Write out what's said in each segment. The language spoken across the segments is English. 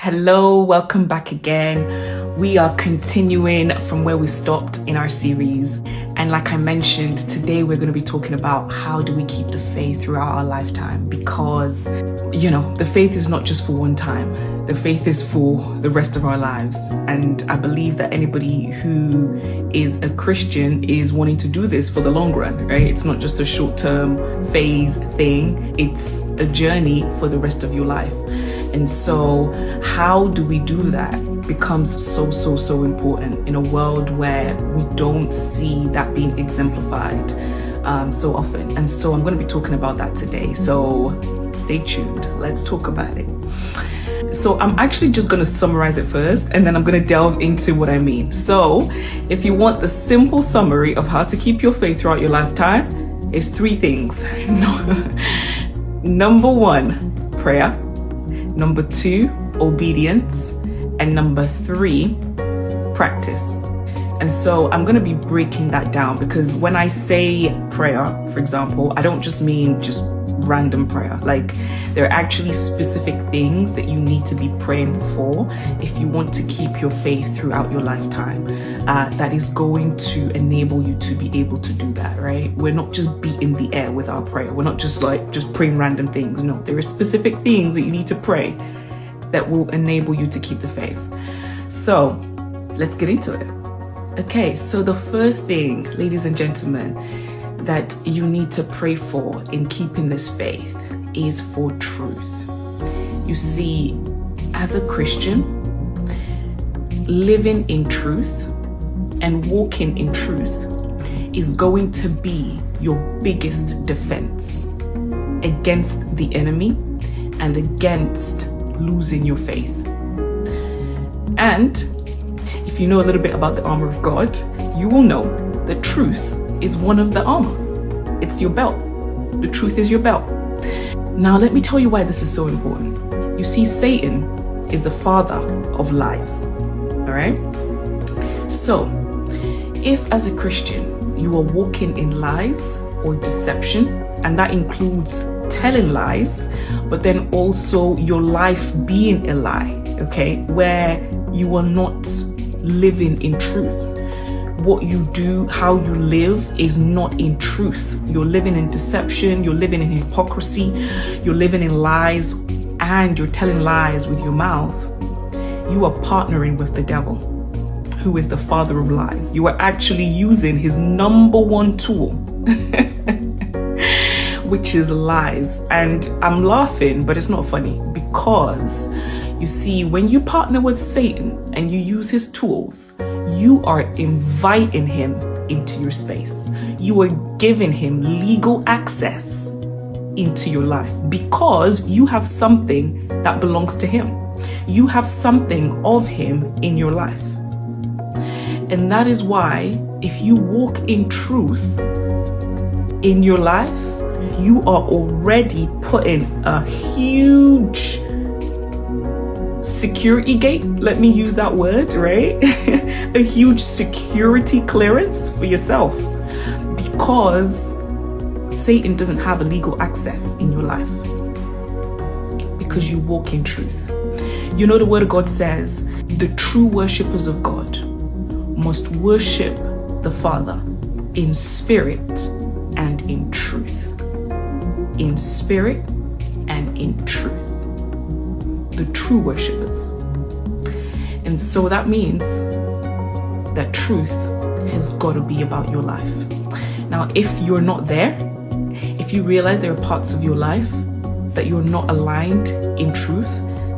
Hello, welcome back again. We are continuing from where we stopped in our series. And like I mentioned, today we're going to be talking about how do we keep the faith throughout our lifetime? Because, the faith is not just for one time. The faith is for the rest of our lives. And I believe that anybody who is a Christian is wanting to do this for the long run, right? It's not just a short-term phase thing. It's a journey for the rest of your life. And so how do we do that becomes so important in a world where we don't see that being exemplified so often. And so I'm going to be talking about that today. So stay tuned. Let's talk about it. So I'm actually just going to summarize it first, and then I'm going to delve into what I mean. So if you want the simple summary of how to keep your faith throughout your lifetime, it's 3 things. Number 1, prayer. Number 2, obedience. And number 3, practice. And so I'm going to be breaking that down, because when I say prayer, for example, I don't just mean just random prayer. Like, there are actually specific things that you need to be praying for if you want to keep your faith throughout your lifetime. That is going to enable you to be able to do that, right? We're not just beating the air with our prayer. We're not just praying random things. No, there are specific things that you need to pray that will enable you to keep the faith. So let's get into it. Okay, so the first thing, ladies and gentlemen, that you need to pray for in keeping this faith is for truth. You see, as a Christian, living in truth and walking in truth is going to be your biggest defense against the enemy and against losing your faith. And if you know a little bit about the armor of God, you will know that truth is one of the armor. It's your belt. The truth is your belt. Now, let me tell you why this is so important. You see, Satan is the father of lies. All right? So, if as a Christian, you are walking in lies or deception, and that includes telling lies, but then also your life being a lie, okay, where you are not living in truth. What you do, how you live is not in truth. You're living in deception, you're living in hypocrisy, you're living in lies, and you're telling lies with your mouth. You are partnering with the devil, who is the father of lies. You are actually using his number 1 tool, which is lies. And I'm laughing, but it's not funny, because you see, when you partner with Satan and you use his tools, you are inviting him into your space. You are giving him legal access into your life, because you have something that belongs to him. You have something of him in your life. And that is why, if you walk in truth in your life, you are already putting a huge security gate, let me use that word, right? A huge security clearance for yourself, because Satan doesn't have a legal access in your life, because you walk in truth. You know, the word of God says the true worshippers of God must worship the Father in spirit and in truth. In spirit and in truth. The true worshippers. And so that means that truth has got to be about your life. Now, if you're not there, if you realize there are parts of your life that you're not aligned in truth,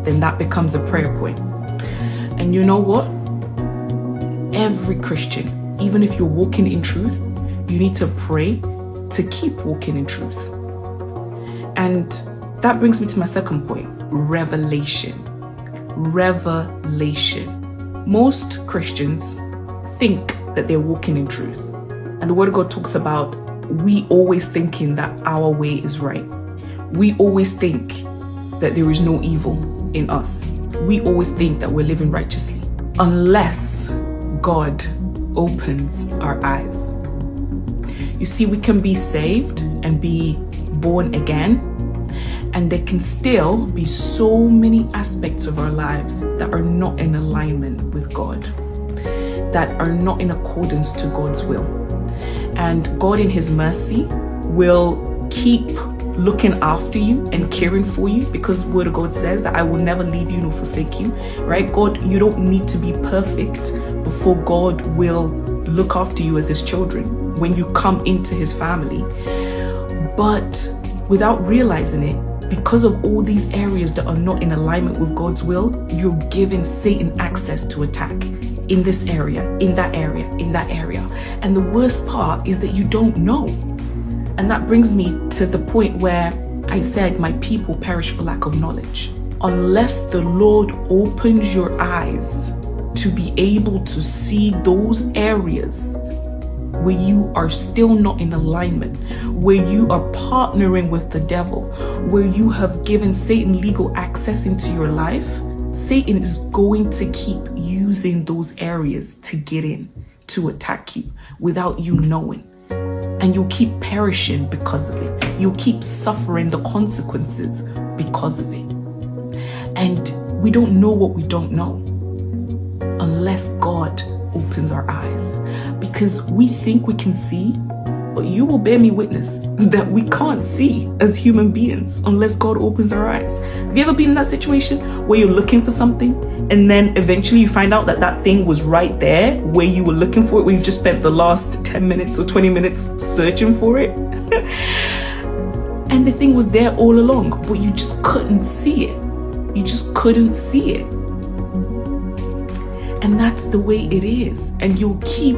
then that becomes a prayer point. And you know what? Every Christian, even if you're walking in truth, you need to pray to keep walking in truth. And that brings me to my second point, revelation. Revelation. Most Christians think that they're walking in truth. And the Word of God talks about we always thinking that our way is right. We always think that there is no evil in us. We always think that we're living righteously, unless God opens our eyes. You see, we can be saved and be born again, And there can still be so many aspects of our lives that are not in alignment with God, that are not in accordance to God's will. And God in his mercy will keep looking after you and caring for you, because the word of God says that I will never leave you nor forsake you, right? God, you don't need to be perfect before God will look after you as his children when you come into his family. But without realizing it, because of all these areas that are not in alignment with God's will, you're giving Satan access to attack in this area, in that area, in that area. And the worst part is that you don't know. And that brings me to the point where I said, my people perish for lack of knowledge. Unless the Lord opens your eyes to be able to see those areas where you are still not in alignment, where you are partnering with the devil, where you have given Satan legal access into your life, Satan is going to keep using those areas to get in, to attack you without you knowing. And you'll keep perishing because of it. You'll keep suffering the consequences because of it. And we don't know what we don't know unless God opens our eyes. Because we think we can see, but you will bear me witness that we can't see as human beings unless God opens our eyes. Have you ever been in that situation where you're looking for something and then eventually you find out that that thing was right there where you were looking for it, where you just spent the last 10 minutes or 20 minutes searching for it? And the thing was there all along, but you just couldn't see it. You just couldn't see it. And that's the way it is. And you'll keep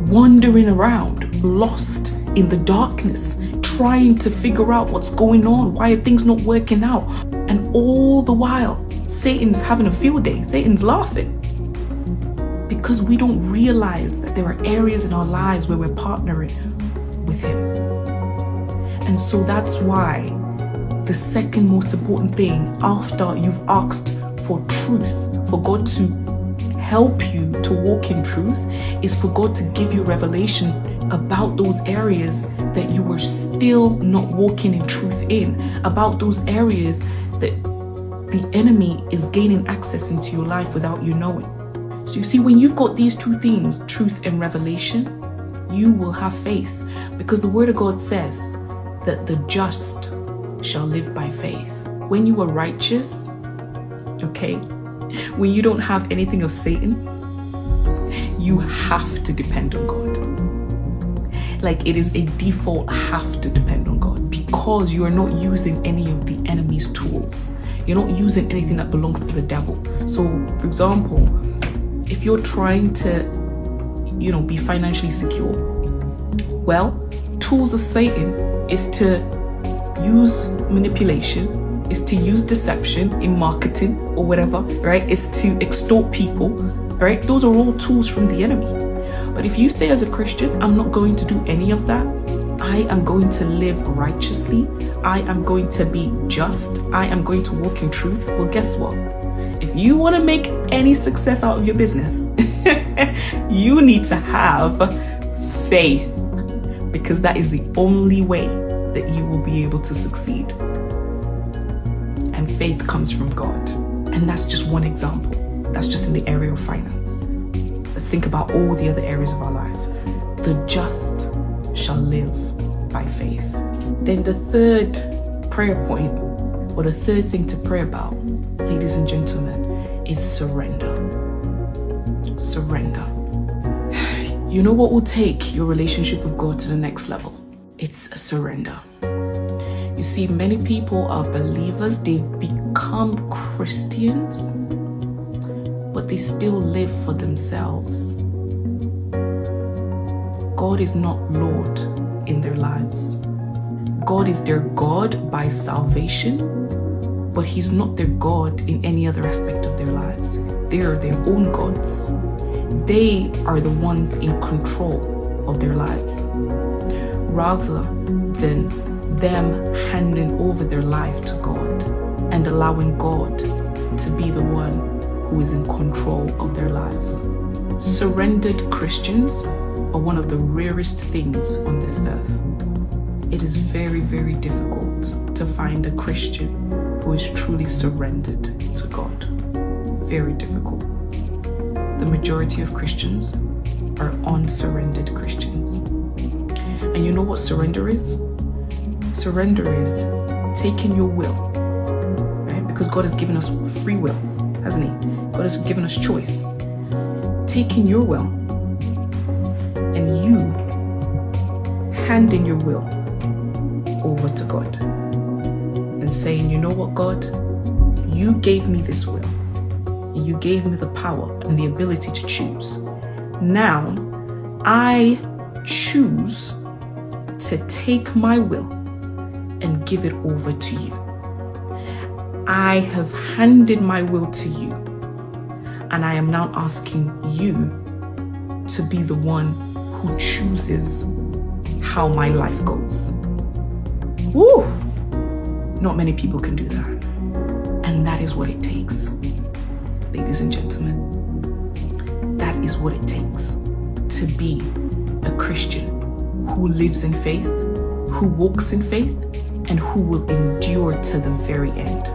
wandering around, lost in the darkness, trying to figure out what's going on. Why are things not working out? And all the while, Satan's having a field day. Satan's laughing. Because we don't realize that there are areas in our lives where we're partnering with him. And so that's why the second most important thing after you've asked for truth, for God to help you to walk in truth, is for God to give you revelation about those areas that you were still not walking in truth in, about those areas that the enemy is gaining access into your life without you knowing. So you see, when you've got these two things, truth and revelation, you will have faith, because the word of God says that the just shall live by faith. When you are righteous, okay, when you don't have anything of Satan, you have to depend on God. Like, it is a default have to depend on God, because you are not using any of the enemy's tools. You're not using anything that belongs to the devil. So, for example, if you're trying to, be financially secure, well, tools of Satan is to use manipulation, is to use deception in marketing or whatever, right? Is to extort people, right? Those are all tools from the enemy. But if you say as a Christian, I'm not going to do any of that, I am going to live righteously, I am going to be just, I am going to walk in truth, well, guess what? If you want to make any success out of your business, you need to have faith, because that is the only way that you will be able to succeed. And faith comes from God. And that's just one example. That's just in the area of finance. Let's think about all the other areas of our life. The just shall live by faith. Then the third prayer point, or the third thing to pray about, ladies and gentlemen, is surrender. Surrender. You know what will take your relationship with God to the next level? It's a surrender. You see, many people are believers, they've become Christians, but they still live for themselves. God is not Lord in their lives. God is their God by salvation, but He's not their God in any other aspect of their lives. They are their own gods. They are the ones in control of their lives, rather than them handing over their life to God and allowing God to be the one who is in control of their lives. Surrendered Christians are one of the rarest things on this earth. it is very, very difficult to find a Christian who is truly surrendered to God. Very difficult. The majority of Christians are unsurrendered Christians. And you know what surrender is? Surrender is taking your will, right? Because God has given us free will, hasn't He? God has given us choice. Taking your will and you handing your will over to God and saying, you know what, God, you gave me this will. You gave me the power and the ability to choose. Now, I choose to take my will and give it over to you. I have handed my will to you, and I am now asking you to be the one who chooses how my life goes. Woo! Not many people can do that. And that is what it takes, ladies and gentlemen. That is what it takes to be a Christian who lives in faith, who walks in faith, and who will endure to the very end.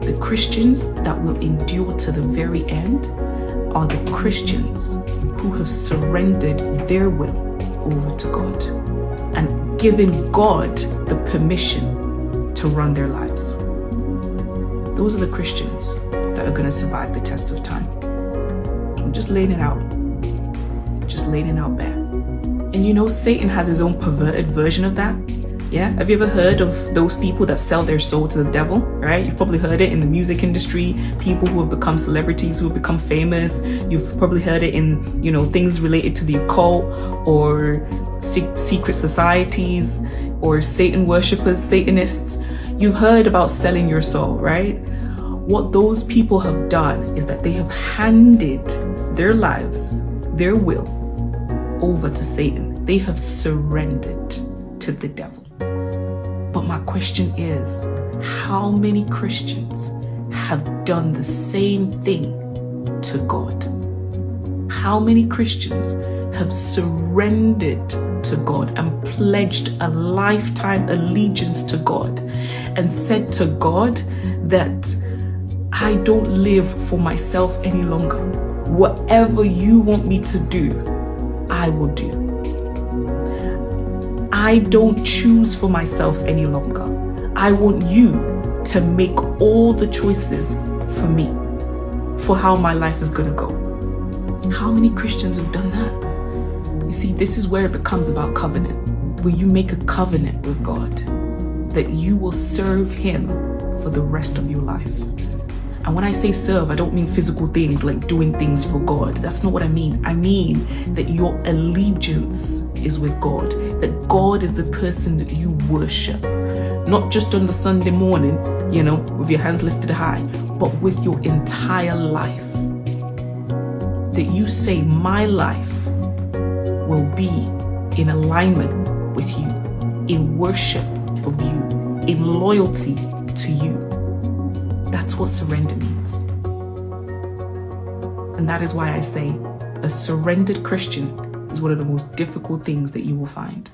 The Christians that will endure to the very end are the Christians who have surrendered their will over to God and given God the permission to run their lives. Those are the Christians that are going to survive the test of time. I'm just laying it out. Just laying it out bare. And you know, Satan has his own perverted version of that. Yeah, have you ever heard of those people that sell their soul to the devil, right? You've probably heard it in the music industry, people who have become celebrities, who have become famous. You've probably heard it in, you know, things related to the occult or secret societies or Satan worshippers, Satanists. You've heard about selling your soul, right? What those people have done is that they have handed their lives, their will, over to Satan. They have surrendered to the devil. But my question is, how many Christians have done the same thing to God? How many Christians have surrendered to God and pledged a lifetime allegiance to God and said to God that I don't live for myself any longer. Whatever you want me to do, I will do. I don't choose for myself any longer. I want you to make all the choices for me, for how my life is going to go. How many Christians have done that? You see, this is where it becomes about covenant, where you make a covenant with God that you will serve Him for the rest of your life. And when I say serve, I don't mean physical things like doing things for God. That's not what I mean. I mean that your allegiance is with God, that God is the person that you worship. Not just on the Sunday morning, you know, with your hands lifted high, but with your entire life. That you say, my life will be in alignment with you, in worship of you, in loyalty to you. That's what surrender means. And that is why I say a surrendered Christian is one of the most difficult things that you will find.